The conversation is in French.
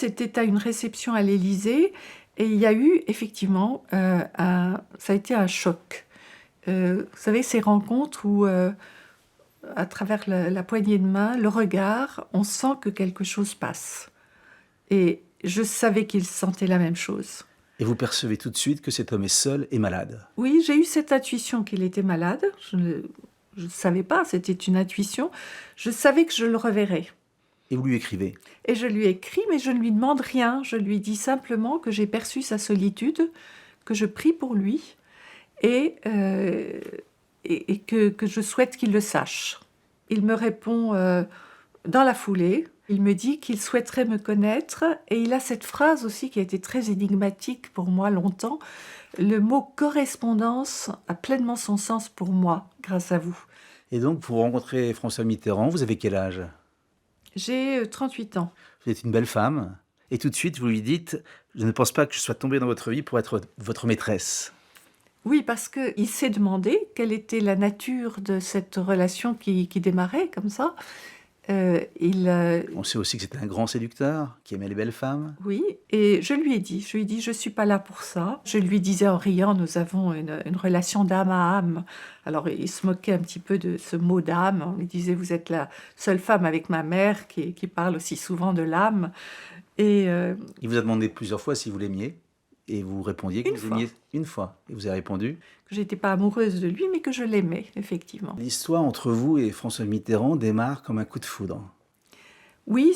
c'était à une réception à l'Élysée et il y a eu effectivement, ça a été un choc. Vous savez, ces rencontres où, à travers la poignée de main, le regard, on sent que quelque chose passe. Et je savais qu'il sentait la même chose. Et vous percevez tout de suite que cet homme est seul et malade. Oui, j'ai eu cette intuition qu'il était malade. Je ne savais pas, c'était une intuition. Je savais que je le reverrais. Et vous lui écrivez. Et je lui écris, mais je ne lui demande rien. Je lui dis simplement que j'ai perçu sa solitude, que je prie pour lui et que je souhaite qu'il le sache. Il me répond dans la foulée. Il me dit qu'il souhaiterait me connaître et il a cette phrase aussi qui a été très énigmatique pour moi longtemps. Le mot correspondance a pleinement son sens pour moi, grâce à vous. Et donc, pour rencontrer François Mitterrand, vous avez quel âge? J'ai 38 ans. Vous êtes une belle femme. Et tout de suite, vous lui dites, je ne pense pas que je sois tombée dans votre vie pour être votre maîtresse. Oui, parce qu'il s'est demandé quelle était la nature de cette relation qui démarrait comme ça. On sait aussi que c'était un grand séducteur, qui aimait les belles femmes. Oui, et je lui ai dit, je suis pas là pour ça. Je lui disais en riant, nous avons une relation d'âme à âme. Alors il se moquait un petit peu de ce mot d'âme. Il disait, vous êtes la seule femme avec ma mère qui parle aussi souvent de l'âme. Et Il vous a demandé plusieurs fois si vous l'aimiez. Et vous répondiez que Une vous fois. aimiez une fois. Et vous avez répondu. que j'étais pas amoureuse de lui, mais que je l'aimais, effectivement. L'histoire entre vous et François Mitterrand démarre comme un coup de foudre. Oui,